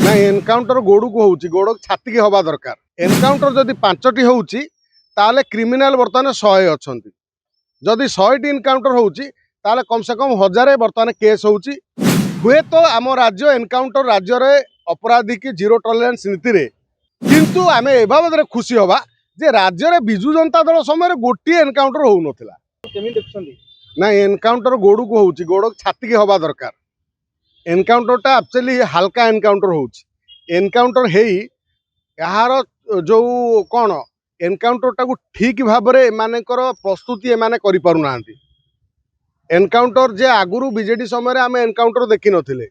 ना एनकाउंटर गोड़ को होउची गोड़ छाती की हवा दरकार। एनकाउंटर जदि 5टी होउची ताले क्रिमिनाल बर्तमान 100 अछंती। जदि 100टी एनकाउंटर होउची ताले कम से कम 1000 बर्तमान केस होउची। हुए तो आम राज्य एनकाउंटर राज्य रे अपराधी की जीरो टॉलरेंस नीति रे, किंतु आमे ए बाबद खुशी हवा जे राज्य रे बिजु जनता दल समय गोटे एनकाउंटर होउ नथिला। केमी देखुछंदी ना एनकाउंटर गोड़ को होउची गोड़ छाती की हवा दरकार। एनकाउंटरटा एक्चुअली हल्का एनकाउंटर होउची। एनकाउंटर हेई यार जो कौन एनकाउंटरटा को ठीक भाव में एमानकर प्रस्तुति एमाने करि पारु नांती। एनकाउंटर जे आगुरु बीजेडी समय आम एनकाउंटर देखी नथिले।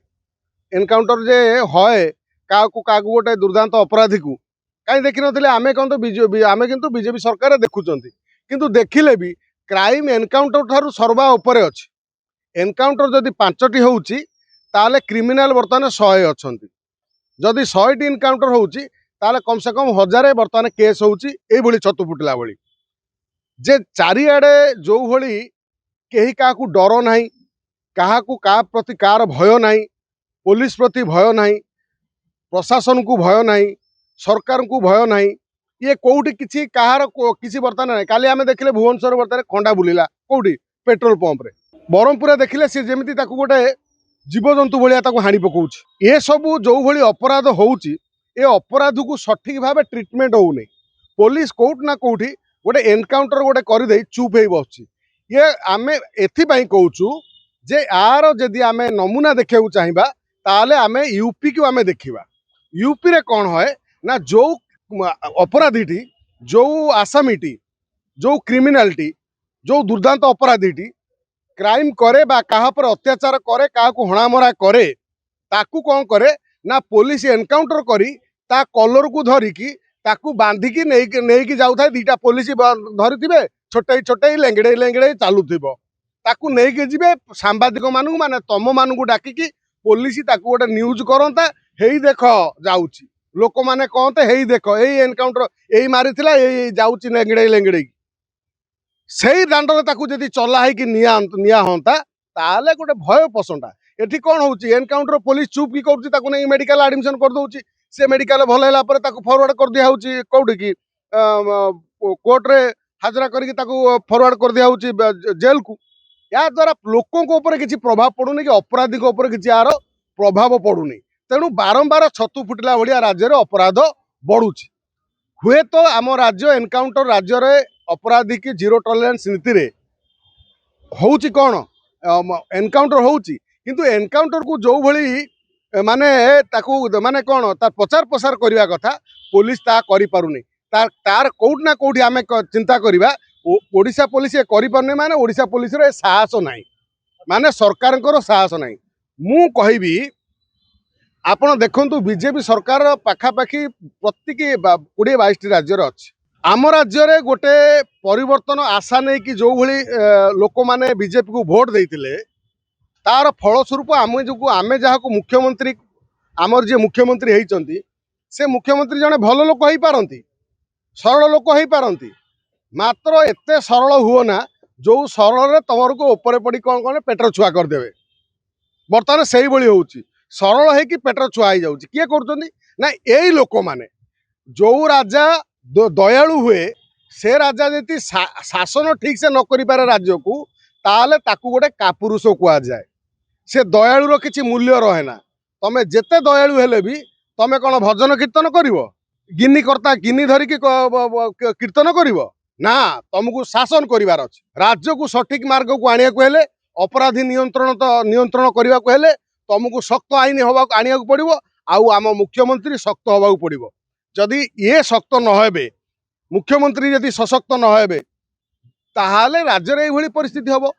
एनकाउंटर जे हय का गोटे दुर्दांत अपराधी को कहीं देखी नथिले। आमे कौन तो आमे किंतु बीजेपी सरकार देखुचंती, किंतु देखिले भी क्राइम एनकाउंटर ठारू सर्वा उपरे अछि। एनकाउंटर जदि 5टी होउची ताले क्रिमिनाल बर्तमान 100 अछंती। जदि 100टी एनकाउंटर होउची ताले कम से कम 1000 बर्तमान केस होउची। ए भली छतु फुटला भली जे चारिआडे जो भली केही काकू डर नाही, काहाकू का प्रति कार भय नाही, पुलिस प्रति भय नाही, प्रशासन को भय नाही, सरकार को भय नाही। ये कोउठी किछि काहार किछि बर्तमान नाही। काली आमे देखिले भुवनेश्वर बर्तमान खंडा बुलिला कोउठी पेट्रोल पंप रे। बरमपुर देखिले से जेमिति ताकू गोटे जीवजंतु भाया ताकू हाणी पकाउछि। ये सबू जो भली अपराध होउछि ए अपराध को सठिक भाव ट्रिटमेंट होउनी। पुलिस कोउठ ना कोउठी गोटे एनकाउंटर गोटे करदे चुप हो बसछि। ये आमे एथिपाई कहूचु जे आर जदि आमे नमूना देखा चाहिए ताले आमे यूपी को आमे देखिबा। यूपी रे कौन है ना जो अपराधीटी जो आसामीटी जो क्रिमिनालटी जो दुर्दांत अपराधीटी क्राइम करे बा कहा पर अत्याचार करे कहा को हणामरा करे ताकू कौन करे ना पुलिस एनकाउंटर करी ता कलर को धरिकी ताकू बांधिकी नहीं जाऊ था। दीटा पुलिस धरी छोटे छोटे लेंगड़े लेंगड़े चलुव ताकू नहीं जीवे सांबादिक मानू माने तम मानू डाकिकी पुलिस ताकू गोटे न्यूज करता हेई देख जाऊँगी लोक मैंने कहते हेई देख यही एनकाउंटर यही मारिथिला यही जाऊँगी लेंगड़े लेंगड़े से दांडे ताकू जदि चला है कि निया हंता ताले गोटे भय पसंदा। एठी कौन होउची एनकाउंटर पुलिस चुप की करूची ताकू नहीं मेडिकल एडमिशन कर दउची। से मेडिकल भल हैला पर ताकू फॉरवर्ड कर दिया होउची कोउठी की कोर्ट रे हाजरा करके ताकू फॉरवर्ड कर दिया होउची जेल को। या द्वारा लोकों को ऊपर किसी प्रभाव पड़ुनी कि अपराधी को ऊपर किसी यार प्रभाव पड़ुनी। तेणु बारंबार छतु फुटिला भलिया राज्य रे अपराध बढ़ुची। हुए तो आम राज्य एनकाउंटर राज्य रे अपराधी की जीरो टॉलरेंस नीति रे होउची कौन एनकाउंटर होउची, किंतु एनकाउंटर को जो भली माने ताकू माने कौन तार प्रचार प्रसार करने कथा पुलिस ता करि पारुनी। तार कोउठ ना कोउठी आमे चिंता करिबा ओडिशा पुलिस ये करि पारुनी माने ओडिशा पुलिस रे साहस नाही माने सरकार को साहस नाही। मु कहिबी आपण देखंतु बीजेपी सरकार पाखापाखी प्रत्येक 20-22 राज्य अच्छी। आम राज्य रे गोटे परिवर्तन आशा नहीं कि जो भली लोक माने बीजेपी को भोट देइतिले तार फलस्वरूप आम जो आमे जहाँ को मुख्यमंत्री आमर जे मुख्यमंत्री होइचंती से मुख्यमंत्री जने भल लोक हो पारंती, सरल लोक हो पारंती। मात्र एते सरल हुओ ना जो सरल रे तमर को ऊपर पड़ी कौन कौन पेटर छुआ करदेवे। बर्तमान से ही होउची सरल है कि पेटर छुआ हो जाउची किए करछंती ना यही लोक माने जो राजा दयालु हुए से राजा जति शासन ठीक से न करि पारे राज्य को ताले ताकू गोटे कापुरुष कुआ जाए। से दयालुर किसी मूल्य रहे ना। तमे जेते दयालु हेले भी तमे कौन भजन कीर्तन करिवो गिनी करता गिनी धरिकी कीर्तन करिवो ना। तुमको शासन करिवार अछि। राज्य को सठिक मार्ग को आनिया को हेले अपराधी नियंत्रण करने को हेले तुमको शक्त आईन हवा आनिया को पड़िवो। आउ आम मुख्यमंत्री शक्त हवा पड़िवो। जदि ये शक्त न हेबे मुख्यमंत्री यदि सशक्त न हेबे ताहाले राज्य रे एभली परिस्थिति हबो।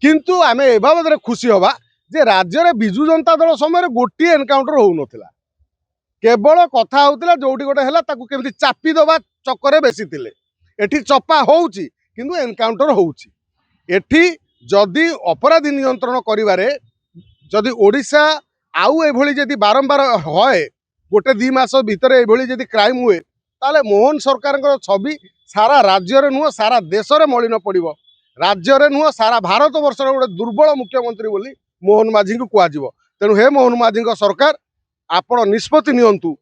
किंतु आमे ए बाबद खुशी हवा जे राज्य रे बिजु जनता दल समय गोटे एनकाउंटर होउ नथिला। केवल कथा होउतिला जोटी गोटे हैला ताकू केमति चापी दबा चक्कर बेसी थिले। एठी चपा होउची किंतु एनकाउंटर होउची। एठी जदि अपराधी नियंत्रण करिवारे जदि ओडिशा आउ एभली जदि बारंबार होय गोटे 2 मास भितर एभली जदि क्राइम हुए ताले मोहन सरकार छवि सारा राज्य रे नुह सारा देश रे मलिन पड़िबो। राज्य रे नुह सारा भारत वर्ष गोटे दुर्बल मुख्यमंत्री बोली मोहन माझी को कहुव। तेणु हे मोहन माझी सरकार आपण निष्पत्ति नियंतु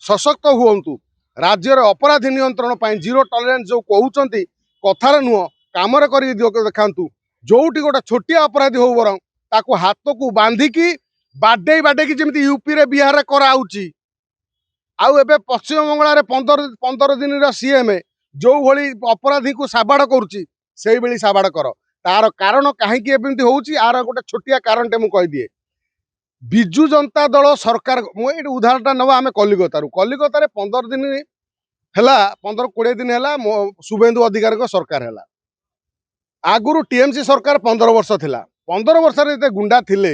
सशक्त हुअन्तु राज्यर अपराधी नियंत्रण पर जीरो टॉलरेंस जो कहते कथार नुह कम देखा जोटी गोटे छोटिया अपराधी हो बर ताको हाथ को बांधिकी बाडे बाडे की जमी यूपी रे बिहार कराऊँच आउ एबे पश्चिम बंगाल 15 दिन सीएम जो भली अपराधी को साबाड़ करुच्ची से भाई साबाड़ कर तार कारण कहीं एमती होउची आर गोटे छोटिया कारण टे मुझे दिए विजु जनता दल सरकार मुझे उदाहरण नवा आम कलिकतारू कलिकतार 15 दिन है 15-20 दिन है शुभेन्दु अधिकारी सरकार है आगुरी टीएमसी सरकार 15 वर्ष थिला 15 वर्ष जिते गुंडा थिले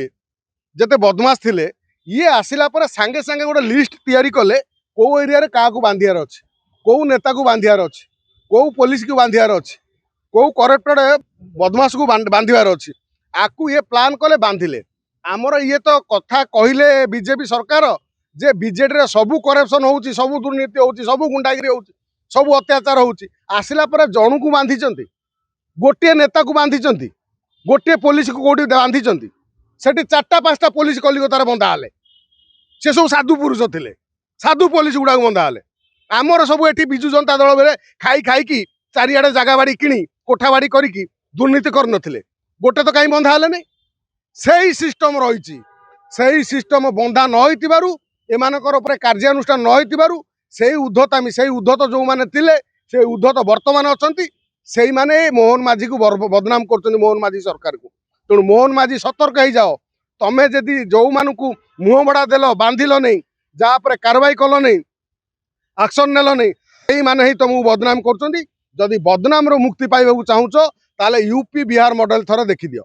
जिते बदमाश थिले ये आसिला पर सांगे सांगे गोटे लिस्ट तैयारी कले कौ एरिया क्या बांधियार अच्छे कौ नेता को बांधियार अच्छे कौ पुलिस को बांधियार अच्छे कौ करप्टेड बदमाश को बांधियार अच्छे आकु ये प्लान कले बांधिले आमर ये तो कथा कहले बीजेपी सरकार जे बीजेडी रे सबू करप्शन होउची सबू दुर्नीति होउची सबू गुंडागिरी होउची सबू अत्याचार होउची आसिला पर जणु को बांधिचंती गोटे नेता को बांधिचंती गोटे पुलिस को कोठी बांधिचंती सेठी 4-5टा पुलिस कलिकतार बंधा हेले से सब साधु पुरुष थिले साधु पुलिस गुड़ा बंधा हेले आमर सब एठी बिजु जनता दल बेले खाई खाई चारिआडे जागा बाड़ी किणी कोठा बाड़ी करिकी दुर्नीति कर नथिले गोटे तो कहीं बंधा हेले नहीं सही सिस्टम रही सही सिस्टम बंधा न होइतिबारु एमानकर उपरे कार्यानुष्ठान न होइतिबारु सेही उद्धतामी सेही उद्धत जो माने थिले से उद्धत वर्तमान अछंती सेही माने मोहन माझी को बदनाम करछन मोहन माझी सरकार को तेणु मोहन माझी सतर्क हो जाओ तमें जदि जो मानू मुह बड़ा देल बांधिल नहीं जहाँ पर कार्रवाई कल नहीं एक्शन नेल नहीं यही माने ही तुमको बदनाम कर जदि बदनाम रो मुक्ति पाइबा चाहूच ताले यूपी बिहार मॉडल थर देखी दियो।